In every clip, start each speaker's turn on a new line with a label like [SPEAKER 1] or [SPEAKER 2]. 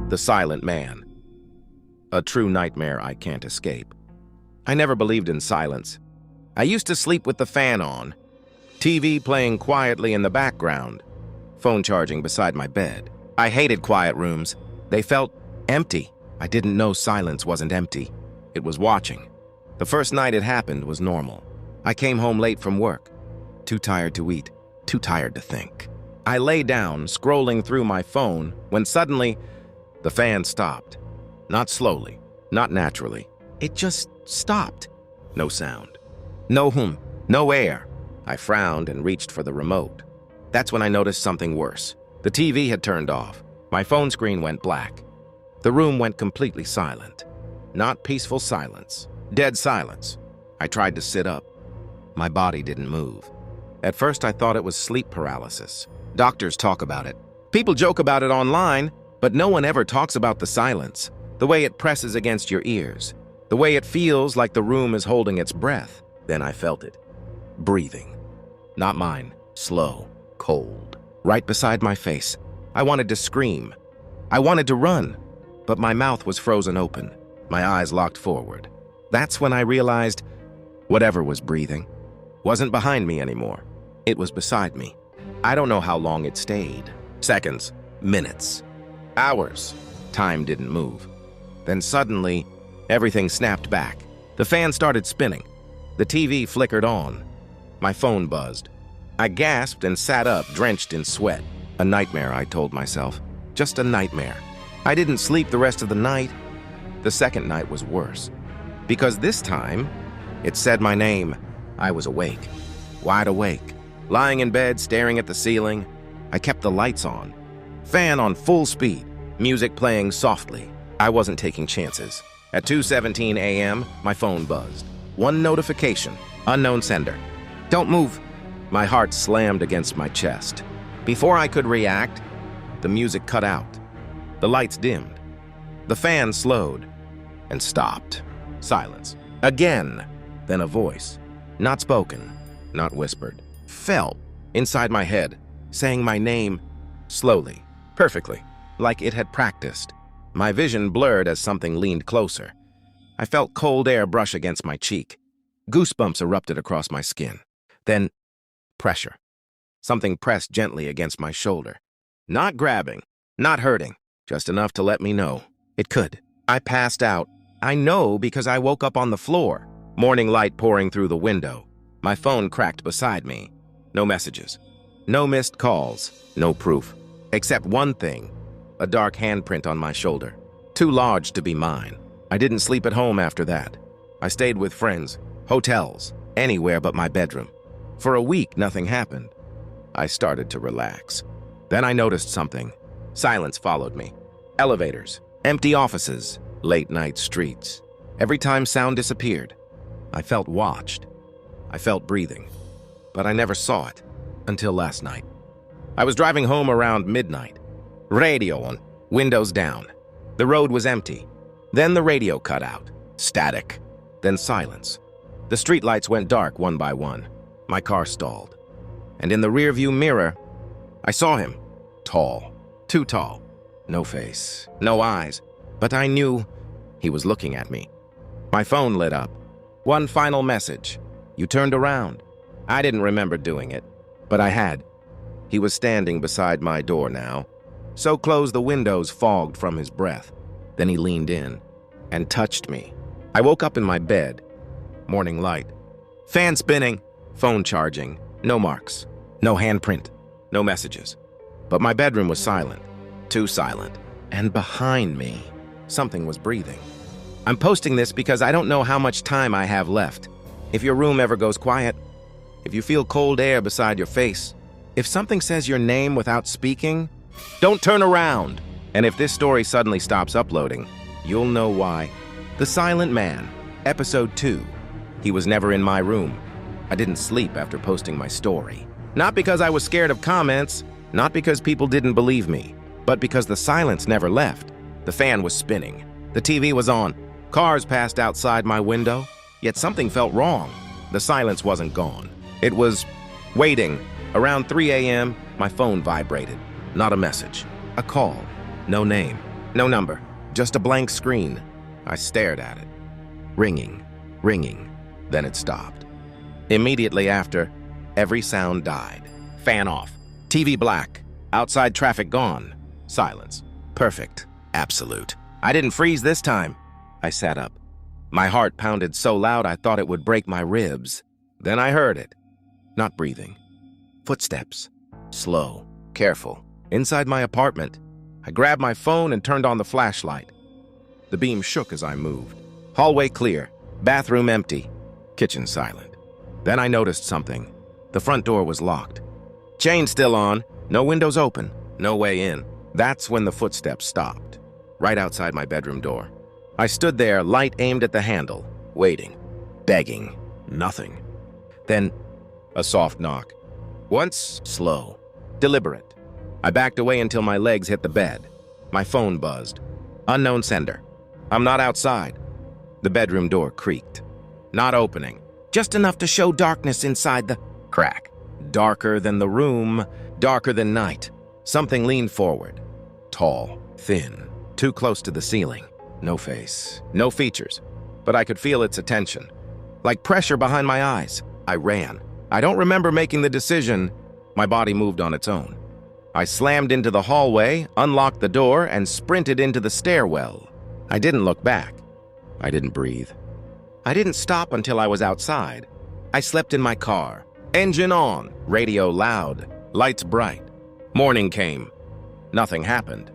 [SPEAKER 1] The silent man. A true nightmare I can't escape. I never believed in silence. I used to sleep with the fan on, TV playing quietly in the background, phone charging beside my bed. I hated quiet rooms. They felt empty. I didn't know silence wasn't empty. It was watching. The first night it happened was normal. I came home late from work, too tired to eat, too tired to think. I lay down, scrolling through my phone, when suddenly the fan stopped. Not slowly, not naturally. It just stopped. No sound. No hum, no air. I frowned and reached for the remote. That's when I noticed something worse. The TV had turned off. My phone screen went black. The room went completely silent. Not peaceful silence. Dead silence. I tried to sit up. My body didn't move. At first I thought it was sleep paralysis. Doctors talk about it. People joke about it online, but no one ever talks about the silence. The way it presses against your ears. The way it feels like the room is holding its breath. Then I felt it. Breathing. Not mine. Slow. Cold. Right beside my face. I wanted to scream. I wanted to run. But my mouth was frozen open. My eyes locked forward. That's when I realized whatever was breathing wasn't behind me anymore. It was beside me. I don't know how long it stayed. Seconds. Minutes. Hours. Time didn't move. Then suddenly, everything snapped back. The fan started spinning. The TV flickered on. My phone buzzed. I gasped and sat up, drenched in sweat. A nightmare, I told myself. Just a nightmare. I didn't sleep the rest of the night. The second night was worse. Because this time, it said my name. I was awake. Wide awake. Lying in bed, staring at the ceiling. I kept the lights on. Fan on full speed. Music playing softly. I wasn't taking chances. At 2:17 a.m., my phone buzzed. One notification. Unknown sender. Don't move. My heart slammed against my chest. Before I could react, the music cut out. The lights dimmed. The fan slowed and stopped. Silence. Again. Then a voice. Not spoken, not whispered. Felt inside my head, saying my name slowly, perfectly, like it had practiced. My vision blurred as something leaned closer. I felt cold air brush against my cheek. Goosebumps erupted across my skin. Then, pressure. Something pressed gently against my shoulder. Not grabbing, not hurting, just enough to let me know it could. I passed out. I know because I woke up on the floor. Morning light pouring through the window. My phone cracked beside me. No messages. No missed calls. No proof. Except one thing. A dark handprint on my shoulder. Too large to be mine. I didn't sleep at home after that. I stayed with friends, hotels, anywhere but my bedroom. For a week, nothing happened. I started to relax. Then I noticed something. Silence followed me. Elevators, empty offices, late-night streets. Every time sound disappeared, I felt watched. I felt breathing. But I never saw it until last night. I was driving home around midnight. Radio on, windows down. The road was empty. Then the radio cut out. Static. Then silence. The streetlights went dark one by one. My car stalled. And in the rearview mirror, I saw him. Tall. Too tall. No face. No eyes. But I knew he was looking at me. My phone lit up. One final message. You turned around. I didn't remember doing it, but I had. He was standing beside my door now. So close the windows fogged from his breath. Then he leaned in and touched me. I woke up in my bed. Morning light. Fan spinning. Phone charging. No marks. No handprint. No messages. But my bedroom was silent. Too silent. And behind me, something was breathing. I'm posting this because I don't know how much time I have left. If your room ever goes quiet, if you feel cold air beside your face, if something says your name without speaking, don't turn around. And if this story suddenly stops uploading, you'll know why. The Silent Man, Episode 2. He was never in my room. I didn't sleep after posting my story. Not because I was scared of comments, not because people didn't believe me, but because the silence never left. The fan was spinning. The TV was on. Cars passed outside my window, yet something felt wrong. The silence wasn't gone. It was waiting. Around 3 a.m., my phone vibrated. Not a message. A call. No name. No number, just a blank screen. I stared at it. Ringing, ringing, then it stopped. Immediately after, every sound died. Fan off, TV black, outside traffic gone, silence. Perfect, absolute. I didn't freeze this time. I sat up. My heart pounded so loud I thought it would break my ribs. Then I heard it. Not breathing. Footsteps. Slow, careful. Inside my apartment. I grabbed my phone and turned on the flashlight. The beam shook as I moved. Hallway clear. Bathroom empty. Kitchen silent. Then I noticed something. The front door was locked. Chain still on. No windows open. No way in. That's when the footsteps stopped. Right outside my bedroom door. I stood there, light aimed at the handle, waiting, begging, nothing. Then, a soft knock. Once, slow, deliberate. I backed away until my legs hit the bed. My phone buzzed. Unknown sender. I'm not outside. The bedroom door creaked. Not opening. Just enough to show darkness inside the crack. Darker than the room, darker than night. Something leaned forward. Tall, thin, too close to the ceiling. No face, no features, but I could feel its attention. Like pressure behind my eyes. I ran. I don't remember making the decision. My body moved on its own. I slammed into the hallway, unlocked the door, and sprinted into the stairwell. I didn't look back. I didn't breathe. I didn't stop until I was outside. I slept in my car. Engine on, radio loud, lights bright. Morning came. Nothing happened.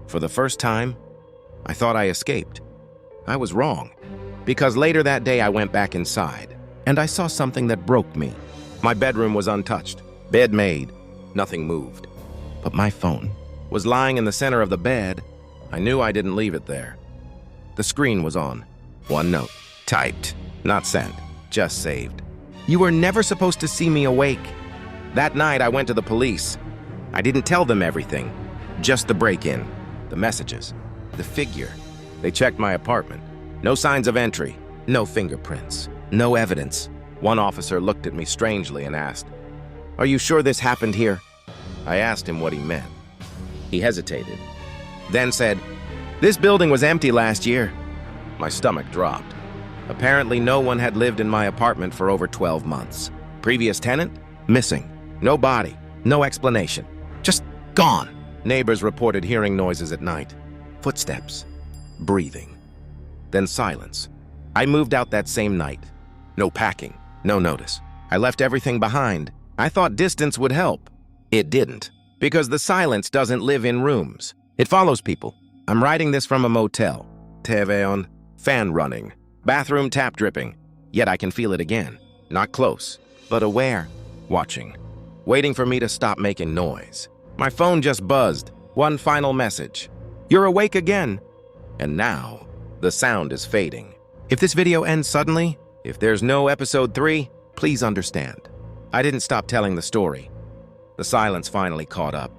[SPEAKER 1] For the first time, I thought I escaped. I was wrong, because later that day I went back inside, and I saw something that broke me. My bedroom was untouched, bed made, nothing moved. But my phone was lying in the center of the bed. I knew I didn't leave it there. The screen was on. One note, typed, not sent, just saved. You were never supposed to see me awake. That night I went to the police. I didn't tell them everything, just the break-in, the messages. The figure. They checked my apartment. No signs of entry. No fingerprints. No evidence. One officer looked at me strangely and asked, "Are you sure this happened here?" I asked him what he meant. He hesitated, then said, "This building was empty last year." My stomach dropped. Apparently no one had lived in my apartment for over 12 months. Previous tenant? Missing. No body. No explanation. Just gone. Neighbors reported hearing noises at night. Footsteps, breathing, then silence. I moved out that same night. No packing, no notice. I left everything behind. I thought distance would help. It didn't, because the silence doesn't live in rooms. It follows people. I'm writing this from a motel. TV on, fan running, bathroom tap dripping. Yet I can feel it again. Not close, but aware, watching, waiting for me to stop making noise. My phone just buzzed. One final message. You're awake again. And now, the sound is fading. If this video ends suddenly, if there's no episode 3, please understand. I didn't stop telling the story. The silence finally caught up.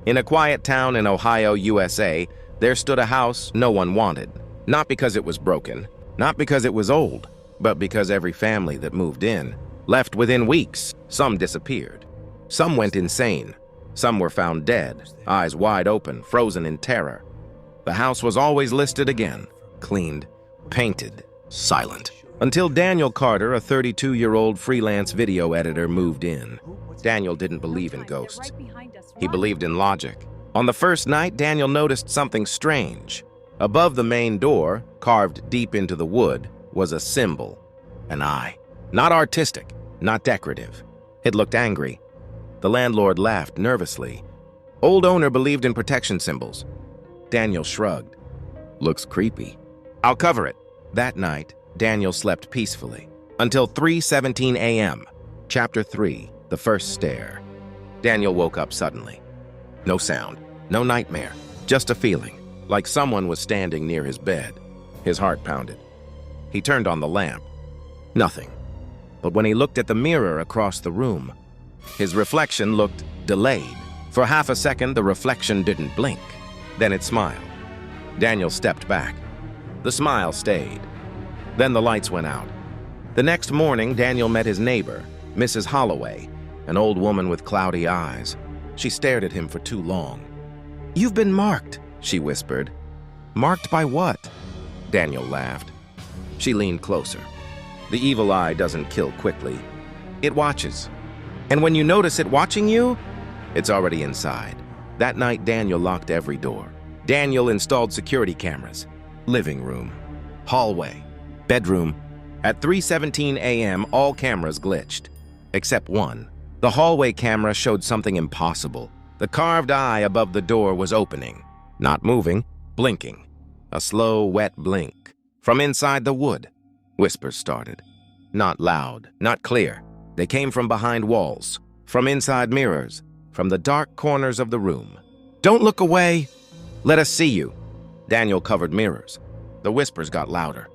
[SPEAKER 1] In a quiet town in Ohio, USA, there stood a house no one wanted. Not because it was broken, not because it was old, but because every family that moved in left within weeks. Some disappeared. Some went insane. Some were found dead, eyes wide open, frozen in terror. The house was always listed again, cleaned, painted, silent. Until Daniel Carter, a 32-year-old freelance video editor, moved in. Daniel didn't believe in ghosts. He believed in logic. On the first night, Daniel noticed something strange. Above the main door, carved deep into the wood, was a symbol, an eye. Not artistic, not decorative. It looked angry. The landlord laughed nervously. Old owner believed in protection symbols. Daniel shrugged. Looks creepy. I'll cover it. That night, Daniel slept peacefully until 3:17 a.m. Chapter 3, The First Stare. Daniel woke up suddenly. No sound, no nightmare, just a feeling, like someone was standing near his bed. His heart pounded. He turned on the lamp. Nothing. But when he looked at the mirror across the room, his reflection looked delayed. For half a second, the reflection didn't blink. Then it smiled. Daniel stepped back. The smile stayed. Then the lights went out. The next morning, Daniel met his neighbor, Mrs. Holloway, an old woman with cloudy eyes. She stared at him for too long. "You've been marked," she whispered. Marked by what? Daniel laughed. She leaned closer. The evil eye doesn't kill quickly. It watches. And when you notice it watching you, it's already inside. That night, Daniel locked every door. Daniel installed security cameras. Living room, hallway, bedroom. At 3:17 a.m., all cameras glitched, except one. The hallway camera showed something impossible. The carved eye above the door was opening, not moving, blinking. A slow, wet blink. From inside the wood, whispers started. Not loud, not clear. They came from behind walls, from inside mirrors, from the dark corners of the room. Don't look away. Let us see you. Daniel covered mirrors. The whispers got louder.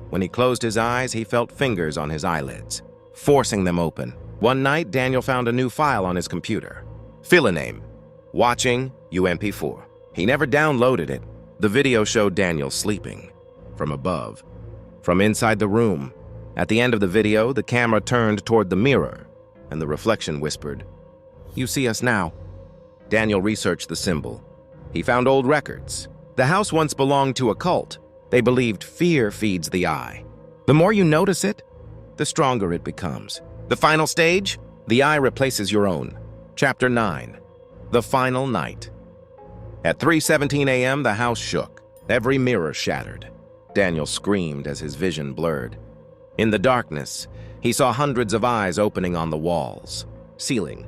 [SPEAKER 1] When he closed his eyes, he felt fingers on his eyelids, forcing them open. One night, Daniel found a new file on his computer. File name, watching UMP4. He never downloaded it. The video showed Daniel sleeping. From above. From inside the room. At the end of the video, the camera turned toward the mirror, and the reflection whispered, "You see us now." Daniel researched the symbol. He found old records. The house once belonged to a cult. They believed fear feeds the eye. The more you notice it, the stronger it becomes. The final stage? The eye replaces your own. Chapter 9. The Final Night. At 3:17 a.m., the house shook. Every mirror shattered. Daniel screamed as his vision blurred. In the darkness, he saw hundreds of eyes opening on the walls, ceiling,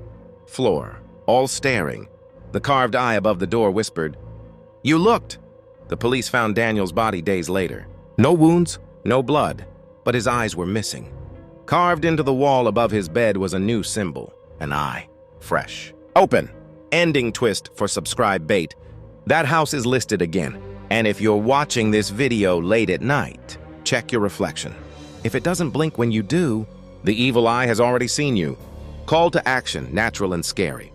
[SPEAKER 1] floor, all staring. The carved eye above the door whispered, "You looked." The police found Daniel's body days later. No wounds, no blood, but his eyes were missing. Carved into the wall above his bed was a new symbol, an eye, fresh. Open. Ending twist for subscribe bait. That house is listed again. And if you're watching this video late at night, check your reflection. If it doesn't blink when you do, the evil eye has already seen you. Call to action, natural and scary.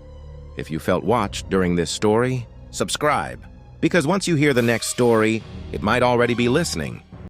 [SPEAKER 1] If you felt watched during this story, subscribe. Because once you hear the next story, it might already be listening.